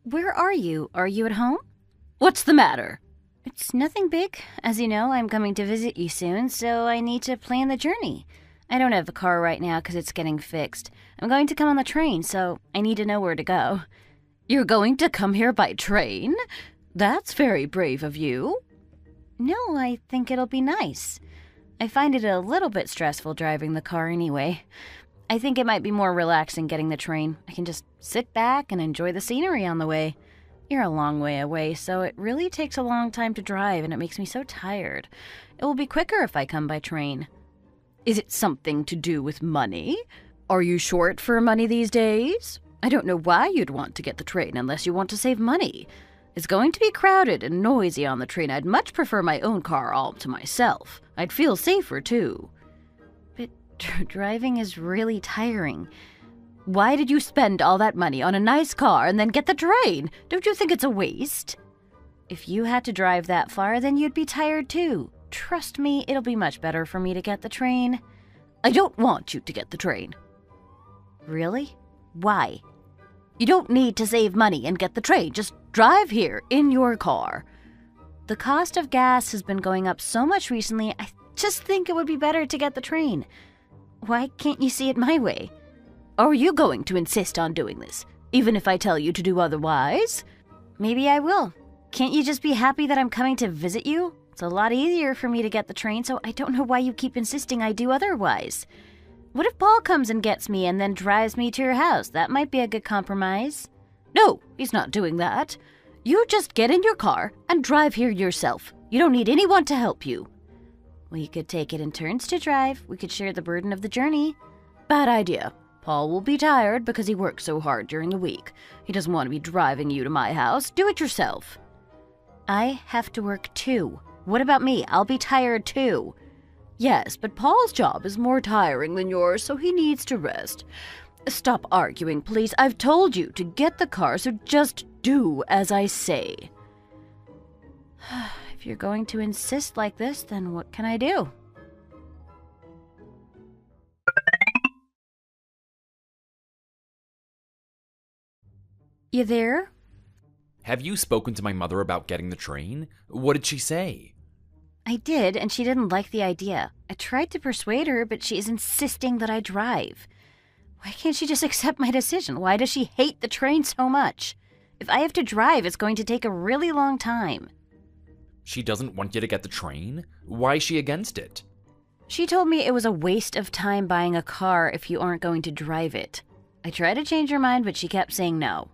Where are you? Are you at home? What's the matter? It's nothing big. As you know, I'm coming to visit you soon, so I need to plan the journey. I don't have a car right now because it's getting fixed. I'm going to come on the train, so I need to know where to go. You're going to come here by train? That's very brave of you. No, I think it'll be nice. I find it a little bit stressful driving the car anyway. I think it might be more relaxing getting the train. I can just sit back and enjoy the scenery on the way. You're a long way away, so it really takes a long time to drive, and it makes me so tired. It will be quicker if I come by train. Is it something to do with money? Are you short for money these days? I don't know why you'd want to get the train unless you want to save money. It's going to be crowded and noisy on the train. I'd much prefer my own car all to myself. I'd feel safer, too. But driving is really tiring. Why did you spend all that money on a nice car and then get the train? Don't you think it's a waste? If you had to drive that far, then you'd be tired too. Trust me, it'll be much better for me to get the train. I don't want you to get the train. Really? Why? You don't need to save money and get the train. Just drive here in your car. The cost of gas has been going up so much recently, I just think it would be better to get the train. Why can't you see it my way? Are you going to insist on doing this, even if I tell you to do otherwise? Maybe I will. Can't you just be happy that I'm coming to visit you? It's a lot easier for me to get the train, so I don't know why you keep insisting I do otherwise. What if Paul comes and gets me and then drives me to your house? That might be a good compromise. No, he's not doing that. You just get in your car and drive here yourself. You don't need anyone to help you. We could take it in turns to drive. We could share the burden of the journey. Bad idea. Paul will be tired because he works so hard during the week. He doesn't want to be driving you to my house. Do it yourself. I have to work too. What about me? I'll be tired too. Yes, but Paul's job is more tiring than yours, so he needs to rest. Stop arguing, please. I've told you to get the car, so just do as I say. If you're going to insist like this, then what can I do? You there? Have you spoken to my mother about getting the train? What did she say? I did, and she didn't like the idea. I tried to persuade her, but she is insisting that I drive. Why can't she just accept my decision? Why does she hate the train so much? If I have to drive, it's going to take a really long time. She doesn't want you to get the train? Why is she against it? She told me it was a waste of time buying a car if you aren't going to drive it. I tried to change her mind, but she kept saying no.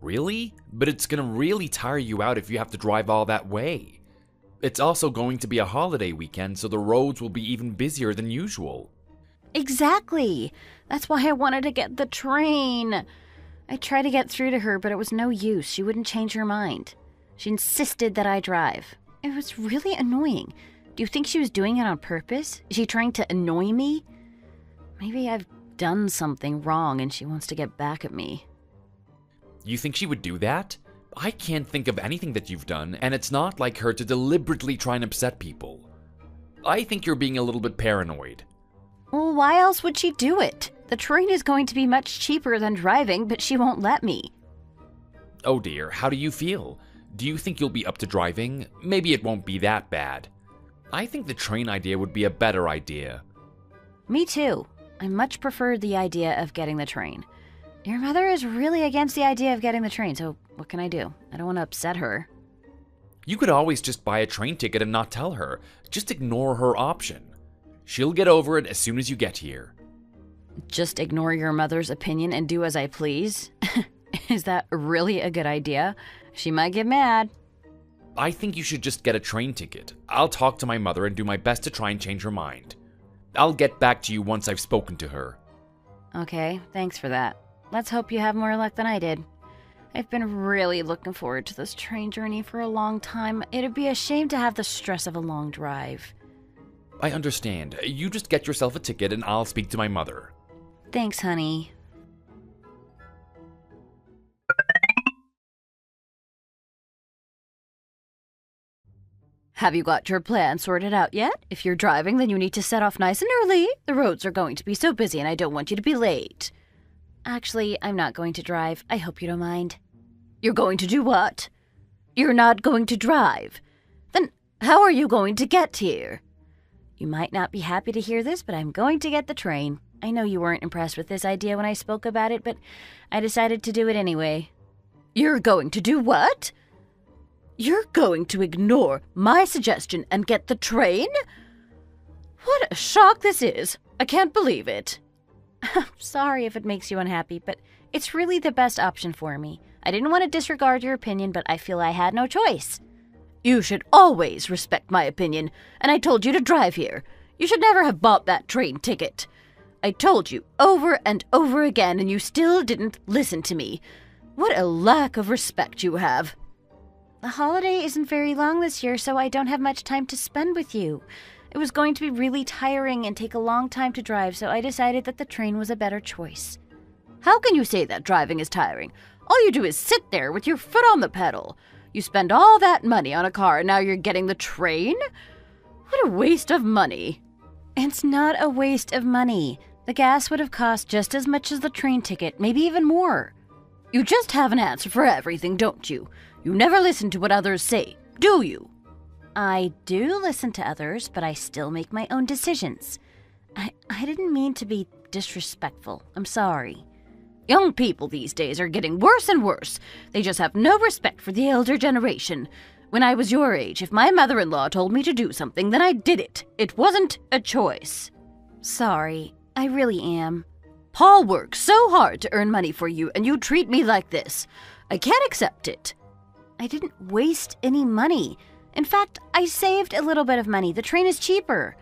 Really? But it's gonna really tire you out if you have to drive all that way. It's also going to be a holiday weekend, so the roads will be even busier than usual. Exactly. That's why I wanted to get the train. I tried to get through to her, but it was no use. She wouldn't change her mind. She insisted that I drive. It was really annoying. Do you think she was doing it on purpose? Is she trying to annoy me? Maybe I've done something wrong and she wants to get back at me. You think she would do that? I can't think of anything that you've done, and it's not like her to deliberately try and upset people. I think you're being a little bit paranoid. Well, why else would she do it? The train is going to be much cheaper than driving, but she won't let me. Oh dear, how do you feel? Do you think you'll be up to driving? Maybe it won't be that bad. I think the train idea would be a better idea. Me too. I much prefer the idea of getting the train. Your mother is really against the idea of getting the train, so what can I do? I don't want to upset her. You could always just buy a train ticket and not tell her. Just ignore her option. She'll get over it as soon as you get here. Just ignore your mother's opinion and do as I please? Is that really a good idea? She might get mad. I think you should just get a train ticket. I'll talk to my mother and do my best to try and change her mind. I'll get back to you once I've spoken to her. Okay, thanks for that. Let's hope you have more luck than I did. I've been really looking forward to this train journey for a long time. It'd be a shame to have the stress of a long drive. I understand. You just get yourself a ticket and I'll speak to my mother. Thanks, honey. Have you got your plan sorted out yet? If you're driving, then you need to set off nice and early. The roads are going to be so busy and I don't want you to be late. Actually, I'm not going to drive. I hope you don't mind. You're going to do what? You're not going to drive. Then how are you going to get here? You might not be happy to hear this, but I'm going to get the train. I know you weren't impressed with this idea when I spoke about it, but I decided to do it anyway. You're going to do what? You're going to ignore my suggestion and get the train? What a shock this is. I can't believe it. I'm sorry if it makes you unhappy, but it's really the best option for me. I didn't want to disregard your opinion, but I feel I had no choice. You should always respect my opinion, and I told you to drive here. You should never have bought that train ticket. I told you over and over again, and you still didn't listen to me. What a lack of respect you have. The holiday isn't very long this year, so I don't have much time to spend with you. It was going to be really tiring and take a long time to drive, so I decided that the train was a better choice. How can you say that driving is tiring? All you do is sit there with your foot on the pedal. You spend all that money on a car, and now you're getting the train? What a waste of money. It's not a waste of money. The gas would have cost just as much as the train ticket, maybe even more. You just have an answer for everything, don't you? You never listen to what others say, do you? I do listen to others, but I still make my own decisions. I didn't mean to be disrespectful. I'm sorry. Young people these days are getting worse and worse. They just have no respect for the elder generation. When I was your age, if my mother-in-law told me to do something, then I did it. It wasn't a choice. Sorry, I really am. Paul works so hard to earn money for you, and you treat me like this. I can't accept it. I didn't waste any money. In fact, I saved a little bit of money. The train is cheaper.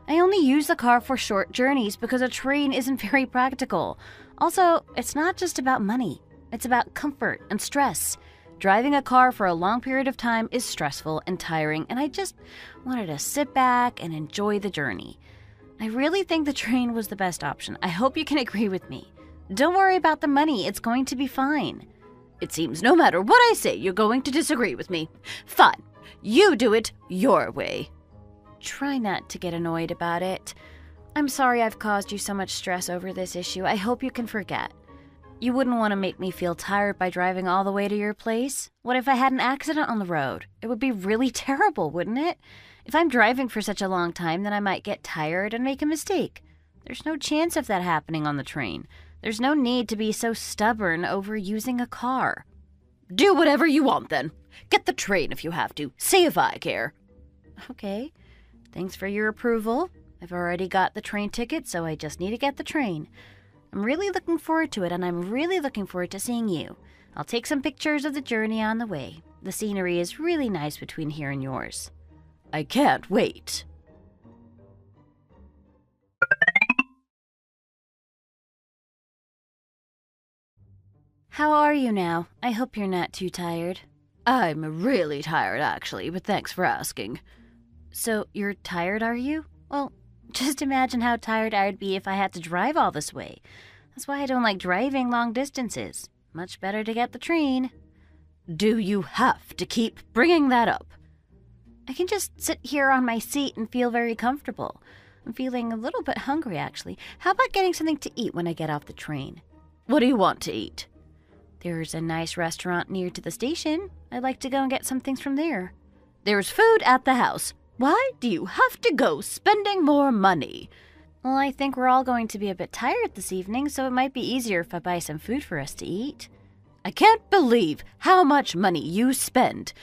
I only use the car for short journeys because a train isn't very practical. Also, it's not just about money. It's about comfort and stress. Driving a car for a long period of time is stressful and tiring, and I just wanted to sit back and enjoy the journey. I really think the train was the best option. I hope you can agree with me. Don't worry about the money. It's going to be fine. It seems no matter what I say, you're going to disagree with me. Fine. You do it your way. Try not to get annoyed about it. I'm sorry I've caused you so much stress over this issue. I hope you can forget. You wouldn't want to make me feel tired by driving all the way to your place? What if I had an accident on the road? It would be really terrible, wouldn't it? If I'm driving for such a long time, then I might get tired and make a mistake. There's no chance of that happening on the train. There's no need to be so stubborn over using a car. Do whatever you want, then. Get the train if you have to. See if I care. Okay. Thanks for your approval. I've already got the train ticket, so I just need to get the train. I'm really looking forward to it, and I'm really looking forward to seeing you. I'll take some pictures of the journey on the way. The scenery is really nice between here and yours. I can't wait. How are you now? I hope you're not too tired. I'm really tired, actually, but thanks for asking. So, you're tired, are you? Well, just imagine how tired I'd be if I had to drive all this way. That's why I don't like driving long distances. Much better to get the train. Do you have to keep bringing that up? I can just sit here on my seat and feel very comfortable. I'm feeling a little bit hungry, actually. How about getting something to eat when I get off the train? What do you want to eat? There's a nice restaurant near to the station. I'd like to go and get some things from there. There's food at the house. Why do you have to go spending more money? Well, I think we're all going to be a bit tired this evening, so it might be easier if I buy some food for us to eat. I can't believe how much money you spend.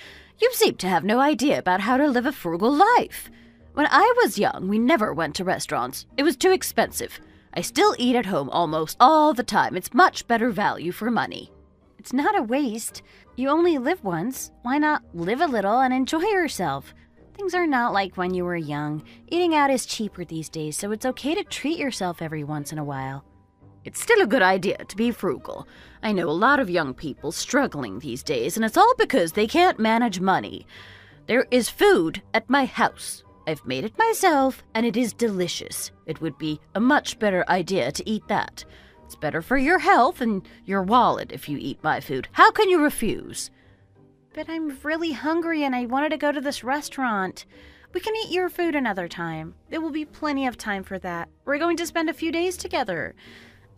You seem to have no idea about how to live a frugal life. When I was young, we never went to restaurants. It was too expensive. I still eat at home almost all the time. It's much better value for money. It's not a waste. You only live once. Why not live a little and enjoy yourself? Things are not like when you were young. Eating out is cheaper these days, so it's okay to treat yourself every once in a while. It's still a good idea to be frugal. I know a lot of young people struggling these days, and it's all because they can't manage money. There is food at my house. I've made it myself, and it is delicious. It would be a much better idea to eat that. It's better for your health and your wallet if you eat my food. How can you refuse? But I'm really hungry and I wanted to go to this restaurant. We can eat your food another time. There will be plenty of time for that. We're going to spend a few days together.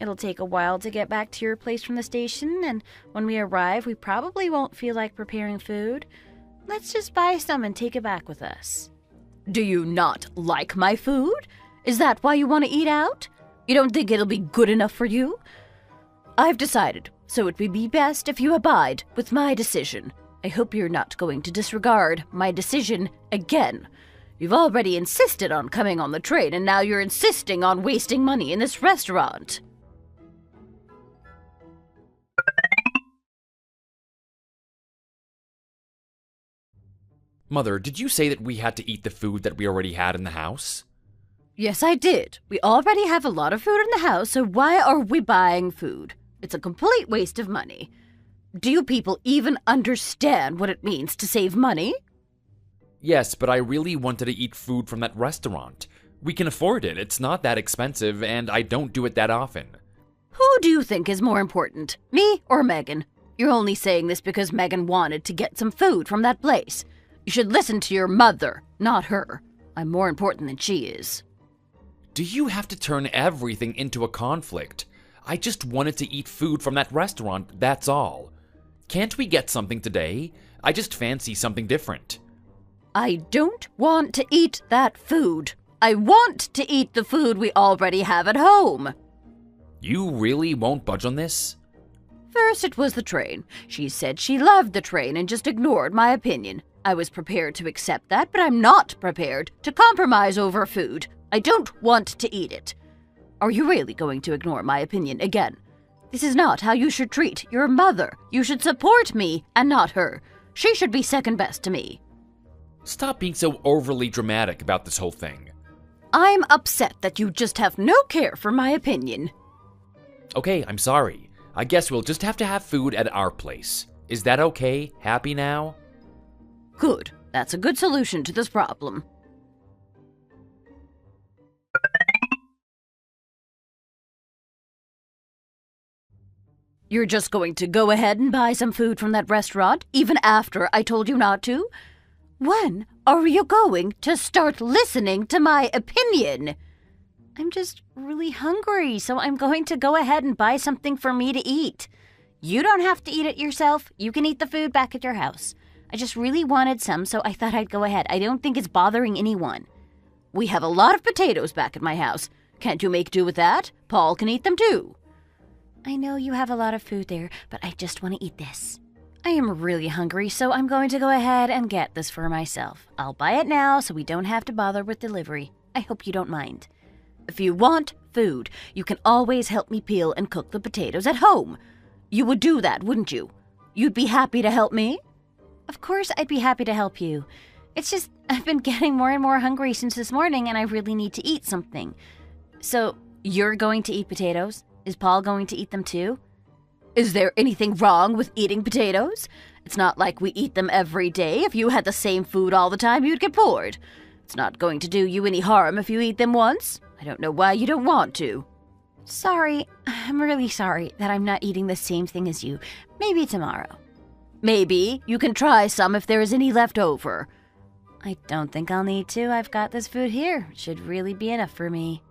It'll take a while to get back to your place from the station, and when we arrive, we probably won't feel like preparing food. Let's just buy some and take it back with us. Do you not like my food? Is that why you want to eat out? You don't think it'll be good enough for you? I've decided, so it would be best if you abide with my decision. I hope you're not going to disregard my decision again. You've already insisted on coming on the train, and now you're insisting on wasting money in this restaurant. Mother, did you say that we had to eat the food that we already had in the house? Yes, I did. We already have a lot of food in the house, so why are we buying food? It's a complete waste of money. Do you people even understand what it means to save money? Yes, but I really wanted to eat food from that restaurant. We can afford it, it's not that expensive, and I don't do it that often. Who do you think is more important, me or Megan? You're only saying this because Megan wanted to get some food from that place. You should listen to your mother, not her. I'm more important than she is. Do you have to turn everything into a conflict? I just wanted to eat food from that restaurant, that's all. Can't we get something today? I just fancy something different. I don't want to eat that food. I want to eat the food we already have at home. You really won't budge on this? First it was the train. She said she loved the train and just ignored my opinion. I was prepared to accept that, but I'm not prepared to compromise over food. I don't want to eat it. Are you really going to ignore my opinion again? This is not how you should treat your mother. You should support me and not her. She should be second best to me. Stop being so overly dramatic about this whole thing. I'm upset that you just have no care for my opinion. Okay, I'm sorry. I guess we'll just have to have food at our place. Is that okay? Happy now? Good. That's a good solution to this problem. You're just going to go ahead and buy some food from that restaurant, even after I told you not to? When are you going to start listening to my opinion? I'm just really hungry, so I'm going to go ahead and buy something for me to eat. You don't have to eat it yourself. You can eat the food back at your house. I just really wanted some, so I thought I'd go ahead. I don't think it's bothering anyone. We have a lot of potatoes back at my house. Can't you make do with that? Paul can eat them too. I know you have a lot of food there, but I just want to eat this. I am really hungry, so I'm going to go ahead and get this for myself. I'll buy it now so we don't have to bother with delivery. I hope you don't mind. If you want food, you can always help me peel and cook the potatoes at home. You would do that, wouldn't you? You'd be happy to help me? Of course I'd be happy to help you. It's just I've been getting more and more hungry since this morning, and I really need to eat something. So, you're going to eat potatoes? Is Paul going to eat them too? Is there anything wrong with eating potatoes? It's not like we eat them every day. If you had the same food all the time, you'd get bored. It's not going to do you any harm if you eat them once. I don't know why you don't want to. Sorry. I'm really sorry that I'm not eating the same thing as you. Maybe tomorrow. Maybe you can try some if there is any left over. I don't think I'll need to. I've got this food here. It should really be enough for me.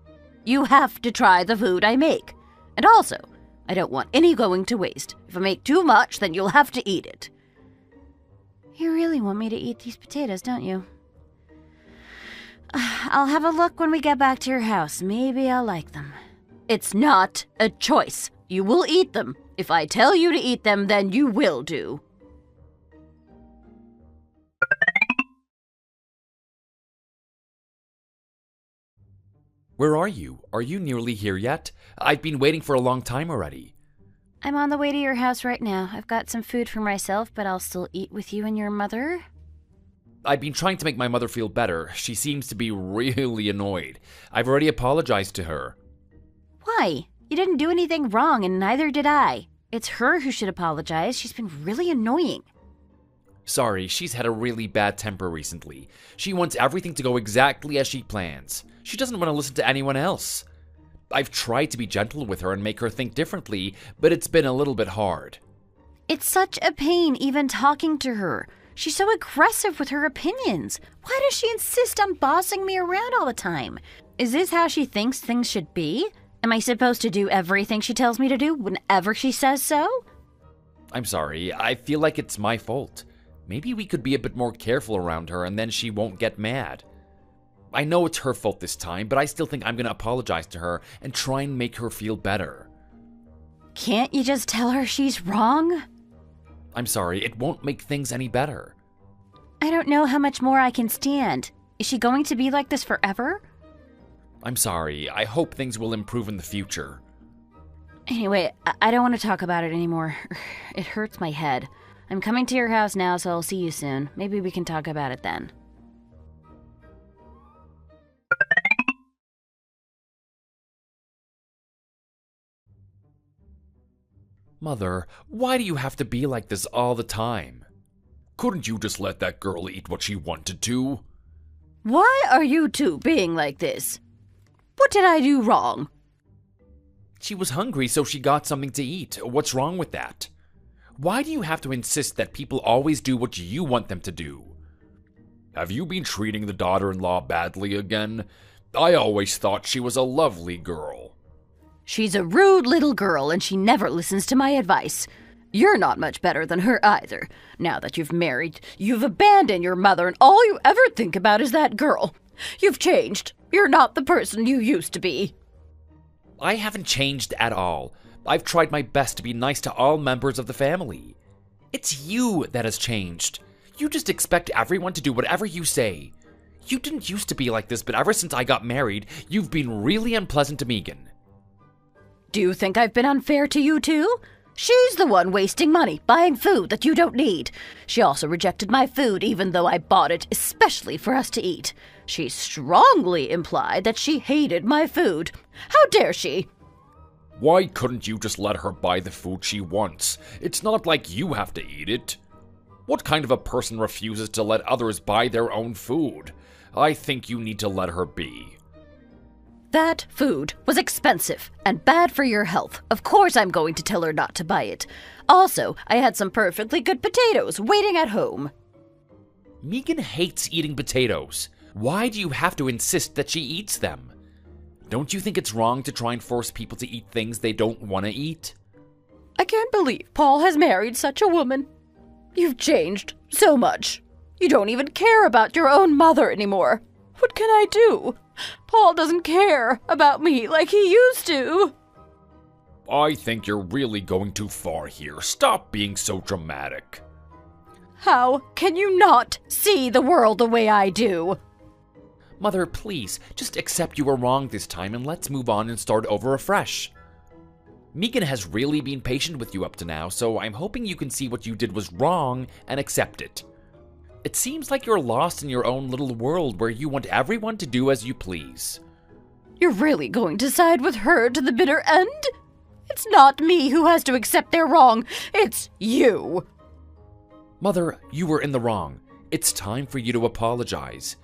You have to try the food I make. And also, I don't want any going to waste. If I make too much, then you'll have to eat it. You really want me to eat these potatoes, don't you? I'll have a look when we get back to your house. Maybe I'll like them. It's not a choice. You will eat them. If I tell you to eat them, then you will do. Where are you? Are you nearly here yet? I've been waiting for a long time already. I'm on the way to your house right now. I've got some food for myself, but I'll still eat with you and your mother. I've been trying to make my mother feel better. She seems to be really annoyed. I've already apologized to her. Why? You didn't do anything wrong, and neither did I. It's her who should apologize. She's been really annoying. Sorry, she's had a really bad temper recently. She wants everything to go exactly as she plans. She doesn't want to listen to anyone else. I've tried to be gentle with her and make her think differently, but it's been a little bit hard. It's such a pain even talking to her. She's so aggressive with her opinions. Why does she insist on bossing me around all the time? Is this how she thinks things should be? Am I supposed to do everything she tells me to do whenever she says so? I'm sorry, I feel like it's my fault. Maybe we could be a bit more careful around her and then she won't get mad. I know it's her fault this time, but I still think I'm gonna apologize to her and try and make her feel better. Can't you just tell her she's wrong? I'm sorry, it won't make things any better. I don't know how much more I can stand. Is she going to be like this forever? I'm sorry, I hope things will improve in the future. Anyway, I don't want to talk about it anymore. It hurts my head. I'm coming to your house now, so I'll see you soon. Maybe we can talk about it then. Mother, why do you have to be like this all the time? Couldn't you just let that girl eat what she wanted to? Why are you two being like this? What did I do wrong? She was hungry, so she got something to eat. What's wrong with that? Why do you have to insist that people always do what you want them to do? Have you been treating the daughter-in-law badly again? I always thought she was a lovely girl. She's a rude little girl, and she never listens to my advice. You're not much better than her either. Now that you've married, you've abandoned your mother, and all you ever think about is that girl. You've changed. You're not the person you used to be. I haven't changed at all. I've tried my best to be nice to all members of the family. It's you that has changed. You just expect everyone to do whatever you say. You didn't used to be like this, but ever since I got married, you've been really unpleasant to Megan. Do you think I've been unfair to you too? She's the one wasting money, buying food that you don't need. She also rejected my food even though I bought it especially for us to eat. She strongly implied that she hated my food. How dare she? Why couldn't you just let her buy the food she wants? It's not like you have to eat it. What kind of a person refuses to let others buy their own food? I think you need to let her be. That food was expensive and bad for your health. Of course I'm going to tell her not to buy it. Also, I had some perfectly good potatoes waiting at home. Megan hates eating potatoes. Why do you have to insist that she eats them? Don't you think it's wrong to try and force people to eat things they don't want to eat? I can't believe Paul has married such a woman. You've changed so much. You don't even care about your own mother anymore. What can I do? Paul doesn't care about me like he used to. I think you're really going too far here. Stop being so dramatic. How can you not see the world the way I do? Mother, please, just accept you were wrong this time and let's move on and start over afresh. Megan has really been patient with you up to now, so I'm hoping you can see what you did was wrong and accept it. It seems like you're lost in your own little world where you want everyone to do as you please. You're really going to side with her to the bitter end? It's not me who has to accept they're wrong, it's you. Mother, you were in the wrong. It's time for you to apologize.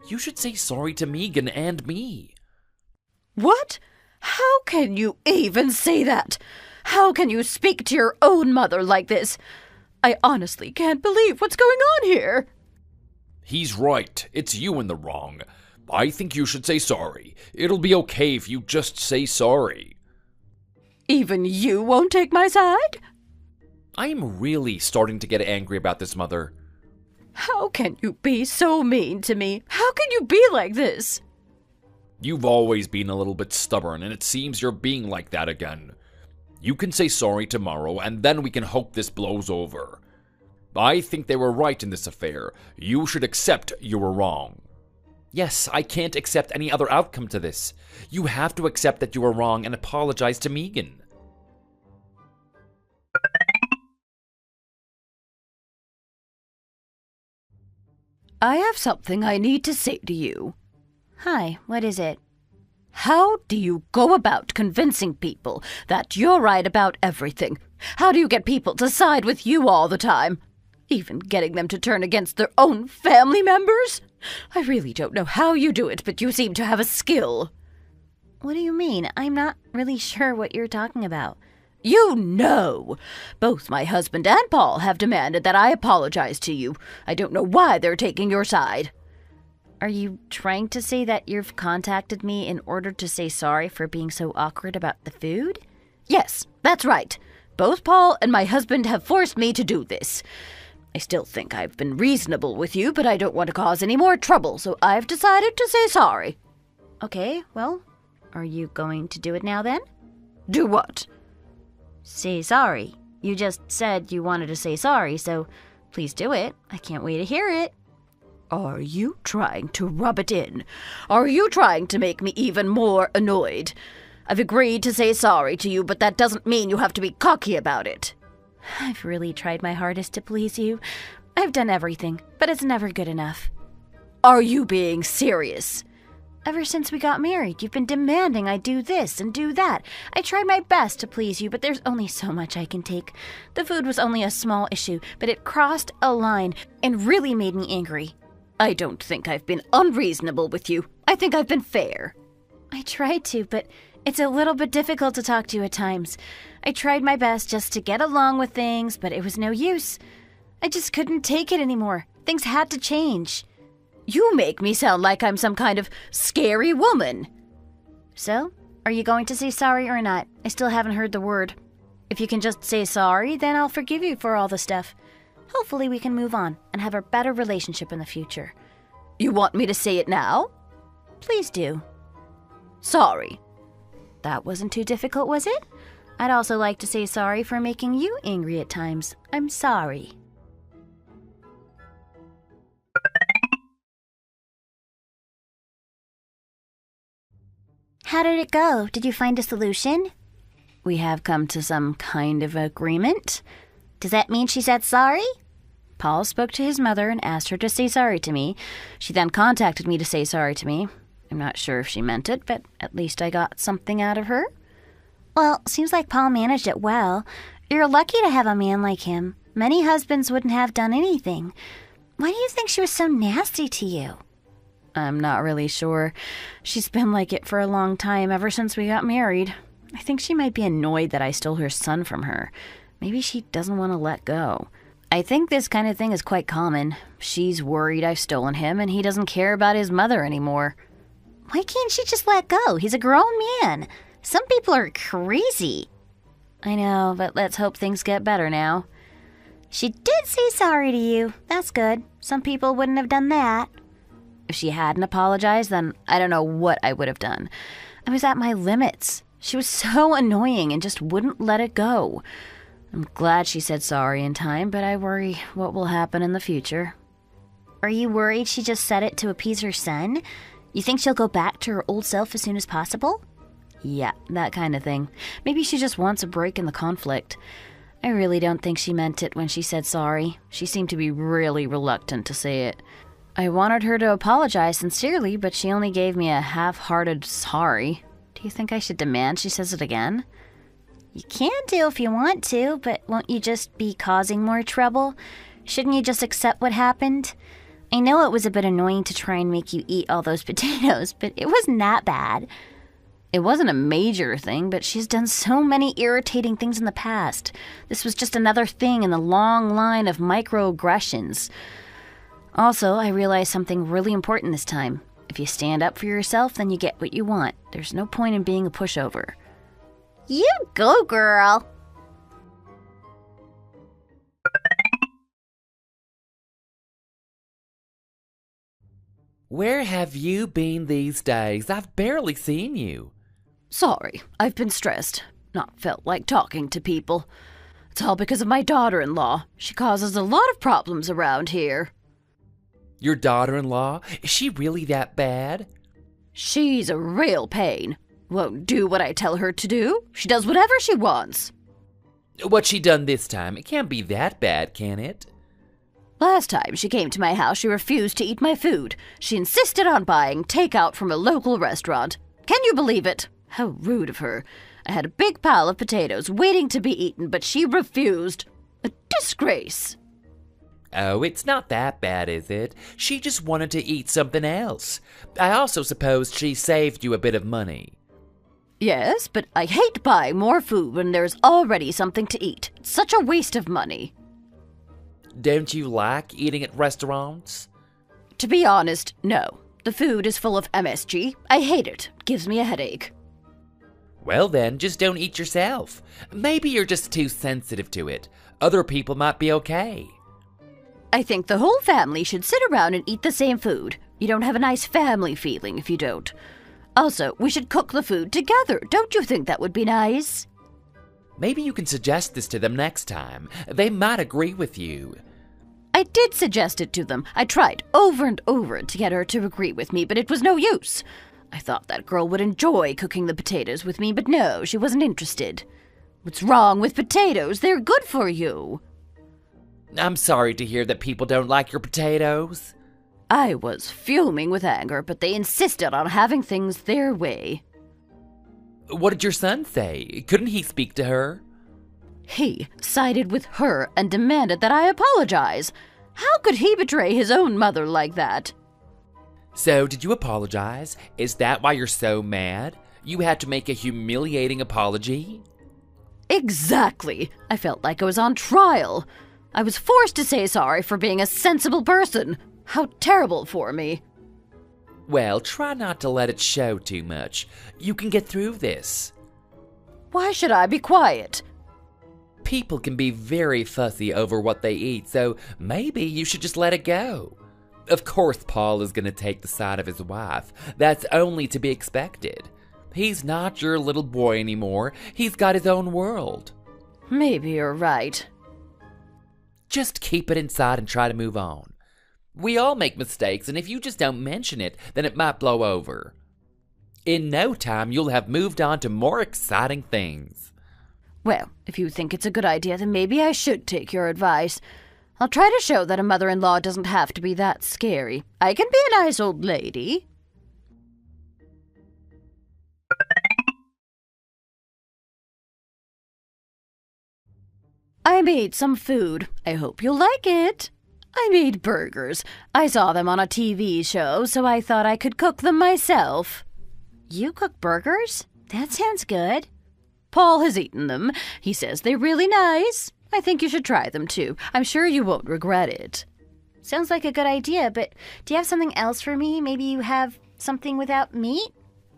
You should say sorry to Megan and me. What? How can you even say that? How can you speak to your own mother like this? I honestly can't believe what's going on here. He's right. It's you in the wrong. I think you should say sorry. It'll be okay if you just say sorry. Even you won't take my side? I'm really starting to get angry about this, Mother. How can you be so mean to me? How can you be like this? You've always been a little bit stubborn, and it seems you're being like that again. You can say sorry tomorrow, and then we can hope this blows over. I think they were right in this affair. You should accept you were wrong. Yes, I can't accept any other outcome to this. You have to accept that you were wrong and apologize to Megan. I have something I need to say to you. Hi, what is it? How do you go about convincing people that you're right about everything? How do you get people to side with you all the time? Even getting them to turn against their own family members? I really don't know how you do it, but you seem to have a skill. What do you mean? I'm not really sure what you're talking about. You know! Both my husband and Paul have demanded that I apologize to you. I don't know why they're taking your side. Are you trying to say that you've contacted me in order to say sorry for being so awkward about the food? Yes, that's right. Both Paul and my husband have forced me to do this. I still think I've been reasonable with you, but I don't want to cause any more trouble, so I've decided to say sorry. Okay, well, are you going to do it now then? Do what? Say sorry. You just said you wanted to say sorry, so please do it. I can't wait to hear it. Are you trying to rub it in? Are you trying to make me even more annoyed? I've agreed to say sorry to you, but that doesn't mean you have to be cocky about it. I've really tried my hardest to please you. I've done everything, but it's never good enough. Are you being serious? Ever since we got married, you've been demanding I do this and do that. I tried my best to please you, but there's only so much I can take. The food was only a small issue, but it crossed a line and really made me angry. I don't think I've been unreasonable with you. I think I've been fair. I tried to, but it's a little bit difficult to talk to you at times. I tried my best just to get along with things, but it was no use. I just couldn't take it anymore. Things had to change. You make me sound like I'm some kind of scary woman. So, are you going to say sorry or not? I still haven't heard the word. If you can just say sorry, then I'll forgive you for all the stuff. Hopefully we can move on and have a better relationship in the future. You want me to say it now? Please do. Sorry. That wasn't too difficult, was it? I'd also like to say sorry for making you angry at times. I'm sorry. How did it go? Did you find a solution? We have come to some kind of agreement. Does that mean she said sorry? Paul spoke to his mother and asked her to say sorry to me. She then contacted me to say sorry to me. I'm not sure if she meant it, but at least I got something out of her. Well, seems like Paul managed it well. You're lucky to have a man like him. Many husbands wouldn't have done anything. Why do you think she was so nasty to you? I'm not really sure. She's been like it for a long time, ever since we got married. I think she might be annoyed that I stole her son from her. Maybe she doesn't want to let go. I think this kind of thing is quite common. She's worried I've stolen him, and he doesn't care about his mother anymore. Why can't she just let go? He's a grown man. Some people are crazy. I know, but let's hope things get better now. She did say sorry to you. That's good. Some people wouldn't have done that. If she hadn't apologized, then I don't know what I would have done. I was at my limits. She was so annoying and just wouldn't let it go. I'm glad she said sorry in time, but I worry what will happen in the future. Are you worried she just said it to appease her son? You think she'll go back to her old self as soon as possible? Yeah, that kind of thing. Maybe she just wants a break in the conflict. I really don't think she meant it when she said sorry. She seemed to be really reluctant to say it. I wanted her to apologize sincerely, but she only gave me a half-hearted sorry. Do you think I should demand she says it again? You can do if you want to, but won't you just be causing more trouble? Shouldn't you just accept what happened? I know it was a bit annoying to try and make you eat all those potatoes, but it wasn't that bad. It wasn't a major thing, but she's done so many irritating things in the past. This was just another thing in the long line of microaggressions. Also, I realized something really important this time. If you stand up for yourself, then you get what you want. There's no point in being a pushover. You go, girl. Where have you been these days? I've barely seen you. Sorry, I've been stressed. Not felt like talking to people. It's all because of my daughter-in-law. She causes a lot of problems around here. Your daughter-in-law? Is she really that bad? She's a real pain. Won't do what I tell her to do. She does whatever she wants. What's she done this time? It can't be that bad, can it? Last time she came to my house, she refused to eat my food. She insisted on buying takeout from a local restaurant. Can you believe it? How rude of her. I had a big pile of potatoes waiting to be eaten, but she refused. A disgrace. Oh, it's not that bad, is it? She just wanted to eat something else. I also suppose she saved you a bit of money. Yes, but I hate buying more food when there's already something to eat. It's such a waste of money. Don't you like eating at restaurants? To be honest, no. The food is full of MSG. I hate it. It gives me a headache. Well then, just don't eat yourself. Maybe you're just too sensitive to it. Other people might be okay. I think the whole family should sit around and eat the same food. You don't have a nice family feeling if you don't. Also, we should cook the food together. Don't you think that would be nice? Maybe you can suggest this to them next time. They might agree with you. I did suggest it to them. I tried over and over to get her to agree with me, but it was no use. I thought that girl would enjoy cooking the potatoes with me, but no, she wasn't interested. What's wrong with potatoes? They're good for you. I'm sorry to hear that people don't like your potatoes. I was fuming with anger, but they insisted on having things their way. What did your son say? Couldn't he speak to her? He sided with her and demanded that I apologize. How could he betray his own mother like that? So, did you apologize? Is that why you're so mad? You had to make a humiliating apology? Exactly. I felt like I was on trial. I was forced to say sorry for being a sensible person. How terrible for me. Well, try not to let it show too much. You can get through this. Why should I be quiet? People can be very fussy over what they eat, so maybe you should just let it go. Of course, Paul is going to take the side of his wife. That's only to be expected. He's not your little boy anymore. He's got his own world. Maybe you're right. Just keep it inside and try to move on. We all make mistakes, and if you just don't mention it, then it might blow over. In no time, you'll have moved on to more exciting things. Well, if you think it's a good idea, then maybe I should take your advice. I'll try to show that a mother-in-law doesn't have to be that scary. I can be a nice old lady. I made some food. I hope you'll like it. I made burgers. I saw them on a TV show, so I thought I could cook them myself. You cook burgers? That sounds good. Paul has eaten them. He says they're really nice. I think you should try them too. I'm sure you won't regret it. Sounds like a good idea, but do you have something else for me? Maybe you have something without meat?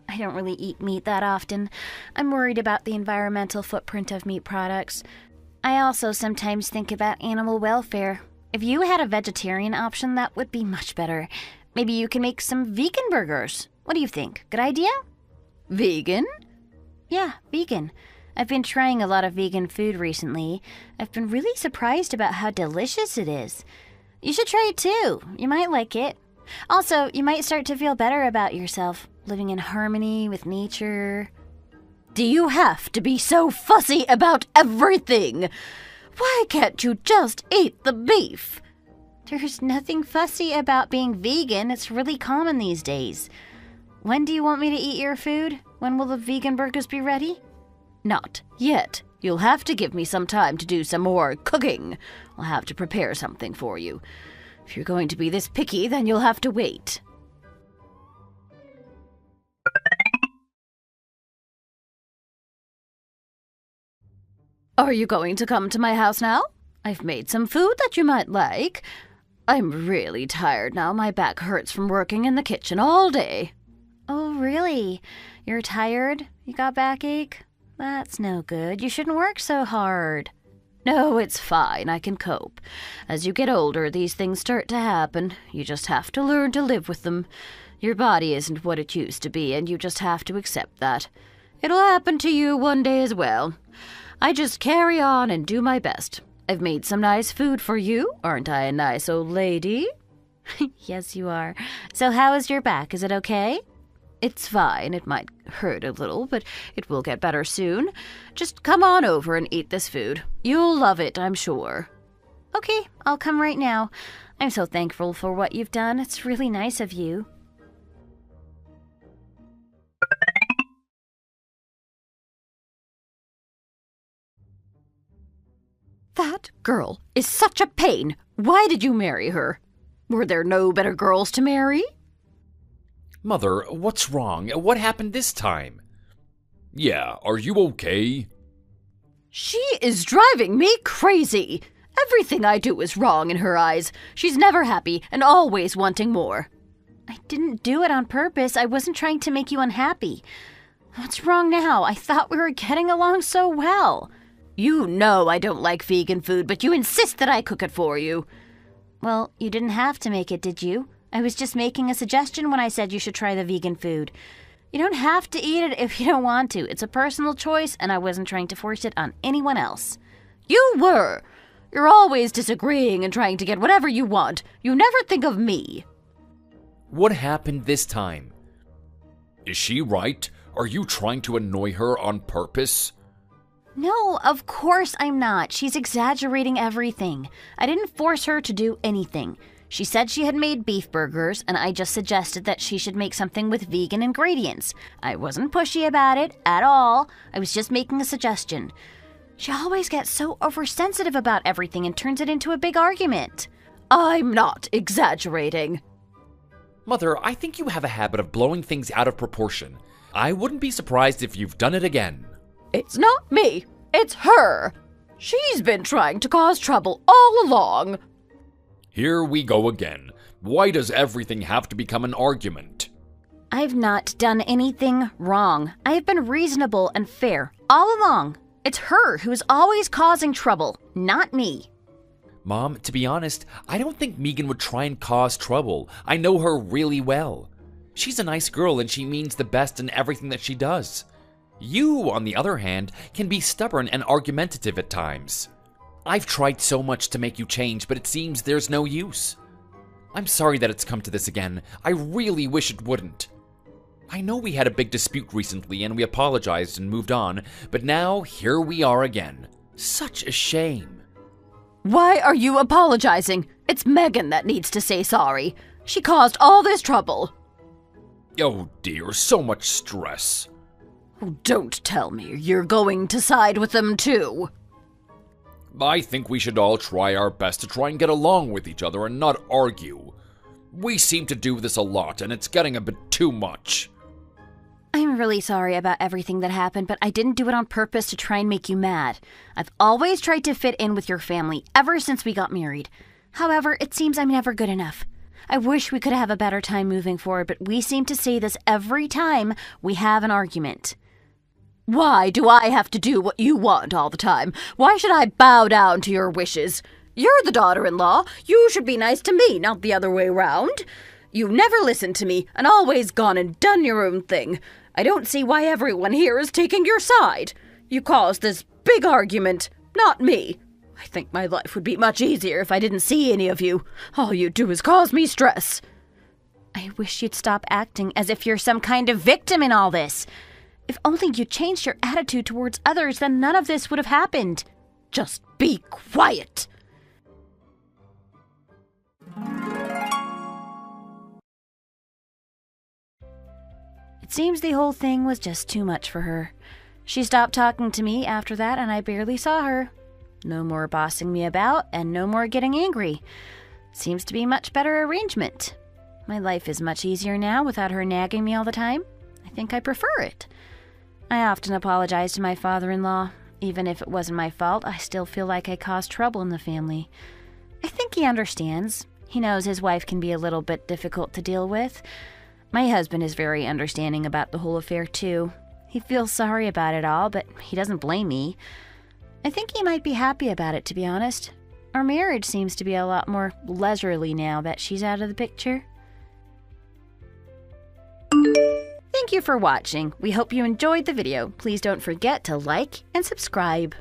I don't really eat meat that often. I'm worried about the environmental footprint of meat products. I also sometimes think about animal welfare. If you had a vegetarian option, that would be much better. Maybe you can make some vegan burgers. What do you think? Good idea? Vegan? Yeah, vegan. I've been trying a lot of vegan food recently. I've been really surprised about how delicious it is. You should try it too. You might like it. Also, you might start to feel better about yourself, living in harmony with nature. Do you have to be so fussy about everything? Why can't you just eat the beef? There's nothing fussy about being vegan. It's really common these days. When do you want me to eat your food? When will the vegan burgers be ready? Not yet. You'll have to give me some time to do some more cooking. I'll have to prepare something for you. If you're going to be this picky, then you'll have to wait. Are you going to come to my house now? I've made some food that you might like. I'm really tired now. My back hurts from working in the kitchen all day. Oh, really? You're tired? You got backache? That's no good. You shouldn't work so hard. No, it's fine. I can cope. As you get older, these things start to happen. You just have to learn to live with them. Your body isn't what it used to be, and you just have to accept that. It'll happen to you one day as well. I just carry on and do my best. I've made some nice food for you. Aren't I a nice old lady? Yes, you are. So how is your back? Is it okay? It's fine. It might hurt a little, but it will get better soon. Just come on over and eat this food. You'll love it, I'm sure. Okay, I'll come right now. I'm so thankful for what you've done. It's really nice of you. That girl is such a pain. Why did you marry her? Were there no better girls to marry? Mother, what's wrong? What happened this time? Yeah, are you okay? She is driving me crazy. Everything I do is wrong in her eyes. She's never happy and always wanting more. I didn't do it on purpose. I wasn't trying to make you unhappy. What's wrong now? I thought we were getting along so well. You know I don't like vegan food, but you insist that I cook it for you. Well, you didn't have to make it, did you? I was just making a suggestion when I said you should try the vegan food. You don't have to eat it if you don't want to. It's a personal choice, and I wasn't trying to force it on anyone else. You were. You're always disagreeing and trying to get whatever you want. You never think of me. What happened this time? Is she right? Are you trying to annoy her on purpose? No, of course I'm not. She's exaggerating everything. I didn't force her to do anything. She said she had made beef burgers, and I just suggested that she should make something with vegan ingredients. I wasn't pushy about it at all. I was just making a suggestion. She always gets so oversensitive about everything and turns it into a big argument. I'm not exaggerating. Mother, I think you have a habit of blowing things out of proportion. I wouldn't be surprised if you've done it again. It's not me. It's her. She's been trying to cause trouble all along. Here we go again. Why does everything have to become an argument? I've not done anything wrong. I have been reasonable and fair all along. It's her who's always causing trouble, not me. Mom, to be honest, I don't think Megan would try and cause trouble. I know her really well. She's a nice girl and she means the best in everything that she does. You, on the other hand, can be stubborn and argumentative at times. I've tried so much to make you change, but it seems there's no use. I'm sorry that it's come to this again. I really wish it wouldn't. I know we had a big dispute recently and we apologized and moved on, but now here we are again. Such a shame. Why are you apologizing? It's Megan that needs to say sorry. She caused all this trouble. Oh dear, so much stress. Oh, don't tell me you're going to side with them too. I think we should all try our best to try and get along with each other and not argue. We seem to do this a lot, and it's getting a bit too much. I'm really sorry about everything that happened, but I didn't do it on purpose to try and make you mad. I've always tried to fit in with your family ever since we got married. However, it seems I'm never good enough. I wish we could have a better time moving forward, but we seem to say this every time we have an argument. Why do I have to do what you want all the time? Why should I bow down to your wishes? You're the daughter-in-law. You should be nice to me, not the other way round. You never listened to me and always gone and done your own thing. I don't see why everyone here is taking your side. You caused this big argument, not me. I think my life would be much easier if I didn't see any of you. All you do is cause me stress. I wish you'd stop acting as if you're some kind of victim in all this. If only you changed your attitude towards others, then none of this would have happened. Just be quiet. It seems the whole thing was just too much for her. She stopped talking to me after that, and I barely saw her. No more bossing me about, and no more getting angry. Seems to be a much better arrangement. My life is much easier now without her nagging me all the time. I think I prefer it. I often apologize to my father-in-law. Even if it wasn't my fault, I still feel like I caused trouble in the family. I think he understands. He knows his wife can be a little bit difficult to deal with. My husband is very understanding about the whole affair, too. He feels sorry about it all, but he doesn't blame me. I think he might be happy about it, to be honest. Our marriage seems to be a lot more leisurely now that she's out of the picture. Thank you for watching. We hope you enjoyed the video. Please don't forget to like and subscribe.